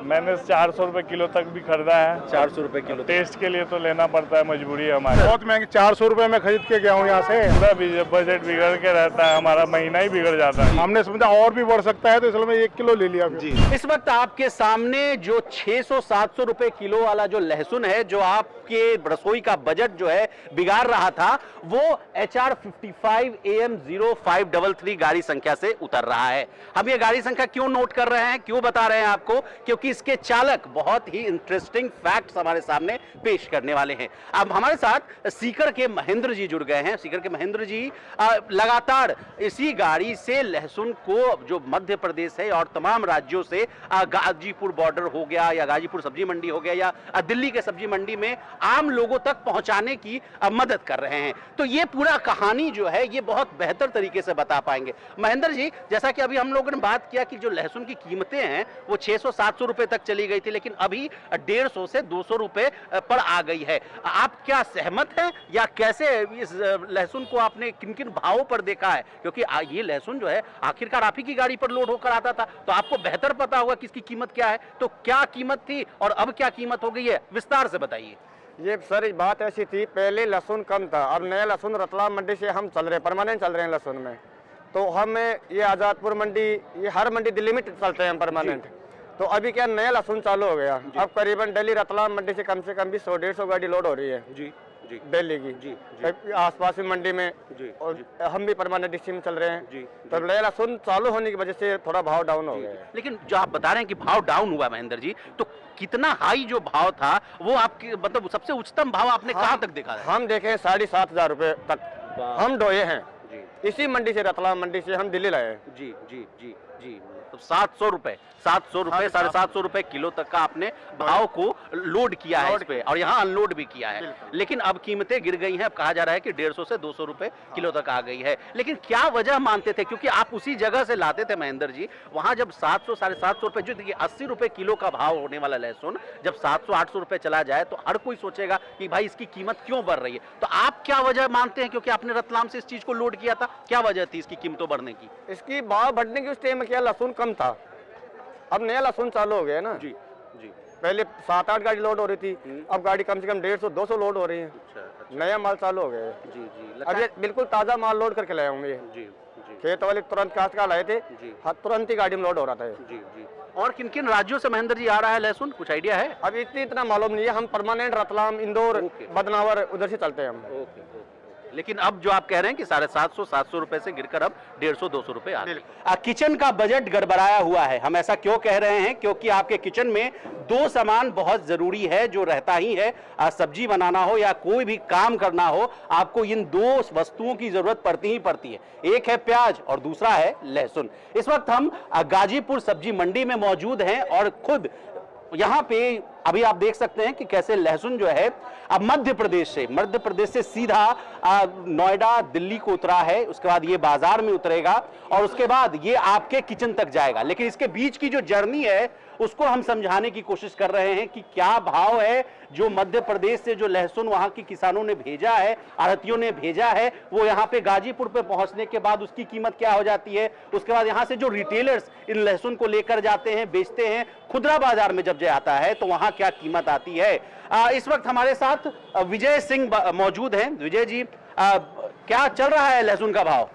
मैंने 400 रुपए किलो तक भी खरीदा है। 400 रुपए किलो। टेस्ट के लिए तो लेना पड़ता है, मजबूरी है हमारी। बहुत महंगी, 400 रुपए में खरीद के गया हूँ यहाँ से। पूरा बजट बिगड़ के रहता है, हमारा महीना ही बिगड़ जाता है। हमने समझा और भी बढ़ सकता है तो इसलिए मैं 1 किलो ले लिया। जी इस वक्त आपके सामने जो 600-700 रुपए किलो वाला जो लहसुन है, जो आपके रसोई का बजट जो है बिगाड़ रहा था, वो HR 55 AM 0533 गाड़ी संख्या से उतर रहा है। हम ये गाड़ी संख्या क्यों नोट कर रहे हैं, क्यों बता रहे हैं आपको, क्योंकि इसके चालक बहुत ही इंटरेस्टिंग फैक्ट्स हमारे सामने पेश करने वाले हैं। अब हमारे साथ सीकर के महेंद्र जी जुड़ गए हैं। सीकर के महेंद्र जी लगातार इसी गाड़ी से लहसुन को, जो मध्य प्रदेश है और तमाम राज्यों से, गाजीपुर बॉर्डर हो गया या गाजीपुर सब्जी मंडी हो गया या दिल्ली के सब्जी मंडी में आम लोगों तक पहुंचाने की मदद कर रहे हैं। तो ये पूरा कहानी जो है ये बहुत बेहतर तरीके से बता पाएंगे। महेंद्र जी, जैसा कि अभी हम लोगों ने बात किया कि जो लहसुन की कीमतें हैं वो 600-700 रुपए तक चली गई थी, लेकिन अभी 150 से 200 रुपए पर आ गई है। आप क्या सहमत हैं या कैसे इस लहसुन को आपने किन किन भावों पर देखा है, क्योंकि ये लहसुन जो है आखिरकार आप ही की गाड़ी पर लोड होकर आता था, तो आपको बेहतर पता होगा कि इसकी कीमत क्या है। तो क्या कीमत थी और अब क्या कीमत हो गई है, विस्तार से बताइए। ये सर बात ऐसी थी, पहले लहसुन कम था, अब नया लहसुन रतलाम मंडी से हम चल रहे हैं, परमानेंट चल रहे हैं लहसुन में। तो हमें ये आज़ादपुर मंडी, ये हर मंडी दिल्ली में चलते हैं परमानेंट। तो अभी क्या नया लहसुन चालू हो गया, अब करीबन दिल्ली रतलाम मंडी से कम भी 100-150 गाड़ी लोड हो रही है जी दिल्ली की। जी आसपास की मंडी में जी, और जी, हम भी परमानेंट डिस्ट्रिक्ट में चल रहे हैं। जी, तो नया लहसुन चालू होने की वजह से थोड़ा भाव डाउन हो गया है। लेकिन जो आप बता रहे हैं कि भाव डाउन हुआ महेंद्र जी, तो कितना हाई जो भाव था वो आपके, मतलब सबसे उच्चतम भाव आपने कहाँ तक देखा है? हम देखे 7,500 रुपए तक हम ढोए हैं इसी मंडी से, रतलाम मंडी से हम दिल्ली लाए हैं। जी जी जी जी तो 700 रुपए 750 रुपए किलो तक का आपने भाव को लोड किया है इस पे, और यहाँ अनलोड भी किया है। लेकिन अब कीमतें गिर गई हैं, अब कहा जा रहा है कि 150 से 200 रुपए किलो तक आ गई है। लेकिन क्या वजह मानते थे, क्योंकि आप उसी जगह से लाते थे महेंद्र जी, वहां जब 700-750 रुपए, जो देखिए 80 रुपए किलो का भाव होने वाला लहसुन जब 700-800 रुपए चला जाए तो हर कोई सोचेगा कि भाई इसकी कीमत क्यों बढ़ रही है। तो आप क्या वजह मानते हैं, क्योंकि आपने रतलाम से इस चीज को लोड किया था, क्या वजह थी इसकी कीमतों बढ़ने की? इसकी भाव बढ़ने की उस टाइम में क्या लहसुन कम था, अब नया लहसुन चालू हो गया ना। जी जी पहले 7-8 गाड़ी लोड हो रही थी, अब गाड़ी कम से कम 150-200 लोड हो रही है। अच्छा। नया माल चालू हो गया है। जी जी अब ये बिल्कुल ताज़ा माल लोड करके लाए होंगे। जी जी खेत वाले तुरंत काश्तकार लाए थे जी, हाँ तुरंत ही गाड़ी में लोड हो रहा था। जी जी और किन किन राज्यों से महेंद्र जी आ रहा है लहसुन, कुछ आइडिया है? अब इतना मालूम नहीं है, हम परमानेंट रतलाम, इंदौर, बदनावर उधर से चलते हैं हम। लेकिन अब जो आप कह रहे हैं कि 750-700 रुपए से गिरकर अब 150-200 रुपए आ गए। किचन का बजट गड़बड़ाया हुआ है। हम ऐसा क्यों कह रहे हैं, क्योंकि आपके किचन में दो सामान बहुत जरूरी है, जो रहता ही है, सब्जी बनाना हो या कोई भी काम करना हो, आपको इन दो वस्तुओं की जरूरत पड़ती ही पड़ती है। एक है प्याज और दूसरा है लहसुन। इस वक्त हम गाजीपुर सब्जी मंडी में मौजूद हैं और खुद यहाँ पे अभी आप देख सकते हैं कि कैसे लहसुन जो है अब मध्य प्रदेश से सीधा नोएडा, दिल्ली को उतरा है, उसके बाद ये बाजार में उतरेगा और उसके बाद ये आपके किचन तक जाएगा। लेकिन इसके बीच की जो जर्नी है उसको हम समझाने की कोशिश कर रहे हैं कि क्या भाव है जो मध्य प्रदेश से जो लहसुन वहां के किसानों ने भेजा है, आढ़तियों ने भेजा है, वो यहाँ पे गाजीपुर पे पहुंचने के बाद उसकी कीमत क्या हो जाती है। उसके बाद यहाँ से जो रिटेलर्स इन लहसुन को लेकर जाते हैं, बेचते हैं, खुदरा बाजार में जब आता है तो वहां क्या कीमत आती है। इस वक्त हमारे साथ विजय सिंह मौजूद हैं। विजय जी, क्या चल रहा है लहसुन का भाव?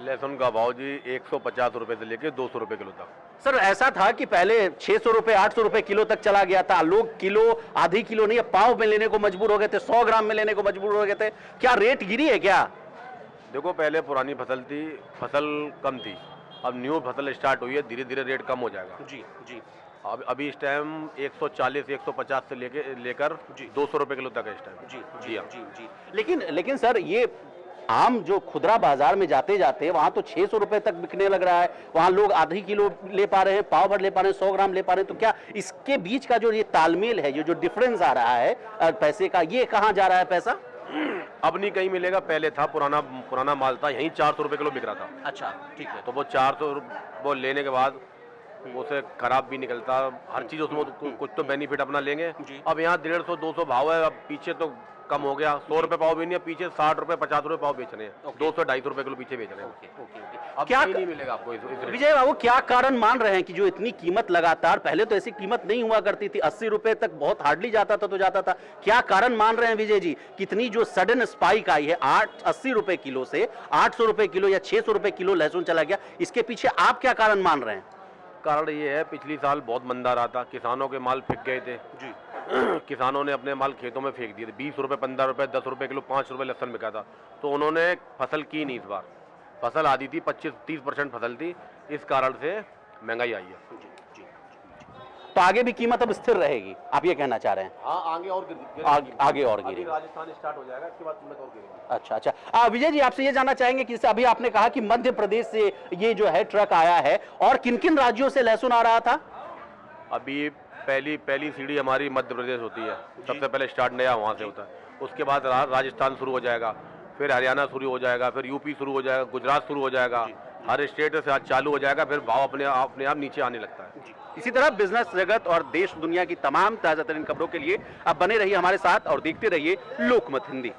लहसुन का भाव जी 150 रुपए से लेकर 200 रुपए किलो तक। सर ऐसा था कि पहले 600 रुपए 800 रुपए किलो तक चला गया था, लोग किलो, आधी किलो नहीं, पाव में लेने को मजबूर हो गए थे, 100 ग्राम में लेने को मजबूर हो गए थे। क्या रेट गिरी है क्या? देखो पहले पुरानी फसल थी, फसल कम थी, अब न्यू फसल स्टार्ट हुई है, धीरे धीरे रेट कम हो जाएगा। जी जी अब अभी इस टाइम 140-150 से लेकर 200 रुपए किलो तक है इस टाइम। जी जी जी जी लेकिन सर ये आम जो खुदरा बाजार में जाते जाते वहां तो 600 रुपए तक बिकने लग रहा है, वहां लोग आधी किलो ले पा रहे हैं, पाव भर ले पा रहे हैं, 100 ग्राम ले पा रहे हैं। तो क्या इसके बीच का जो ये तालमेल है, जो डिफरेंस आ रहा है पैसे का, ये कहाँ जा रहा है पैसा? अब नहीं कहीं मिलेगा, पहले था पुराना माल था, यहीं 400 रुपए किलो बिक रहा था। अच्छा ठीक है। तो वो 400 वो लेने के बाद उसे खराब भी निकलता, हर चीज उसमें कुछ तो बेनिफिट अपना लेंगे। अब यहाँ 150-200 भाव है, अब पीछे तो कम हो गया, 100 रुपए पाव भी नहीं है, पीछे 60 रुपए 50 रुपए पाव बेच रहे हैं, 200-250 रुपए किलो पीछे बेच रहे हैं। अब क्या नहीं मिलेगा आपको इस रेट। विजय बाबू, क्या कारण मान रहे हैं कि जो इतनी कीमत लगातार, पहले तो ऐसी कीमत नहीं हुआ करती थी, 80 रुपए तक बहुत हार्डली जाता था तो जाता था, क्या कारण मान रहे हैं विजय जी, कितनी जो सडन स्पाइक आई है 80 रुपए किलो से 800 रुपए किलो या 600 रुपए किलो लहसुन चला गया, इसके पीछे आप क्या कारण मान रहे हैं? कारण ये है, पिछली साल बहुत मंदा रहा था, किसानों के माल फिक गए थे जी। किसानों ने अपने माल खेतों में फेंक दिए थे, 20 रुपए 15 रुपए 10 रुपए किलो 5 रुपए लहसुन बिका था, तो उन्होंने फसल की नहीं। इस बार फसल आधी थी, 25-30% फसल थी, इस कारण से महंगाई आई है। तो आगे भी कीमत अब स्थिर रहेगी, आप ये कहना चाह रहे हैं? हाँ, आगे और आगे और गिरेगी। राजस्थान स्टार्ट हो जाएगा, इसके बाद कीमत और गिरेगी। अच्छा अच्छा, विजय जी आपसे ये जानना चाहेंगे कि जैसे अभी आपने कहा कि मध्य प्रदेश से ये जो है ट्रक आया है, और किन किन राज्यों से लहसुन आ रहा था? अभी पहली सीढ़ी हमारी मध्य प्रदेश होती है, सबसे पहले स्टार्ट नया वहाँ से होता है, उसके बाद राजस्थान शुरू हो जाएगा, फिर हरियाणा शुरू हो जाएगा, फिर यूपी शुरू हो जाएगा, गुजरात शुरू हो जाएगा, हर स्टेट से आज चालू हो जाएगा, फिर भाव अपने आप नीचे आने लगता है। इसी तरह बिजनेस जगत और देश दुनिया की तमाम ताजा तरीन खबरों के लिए आप बने रहिए हमारे साथ और देखते रहिए लोकमत हिंदी।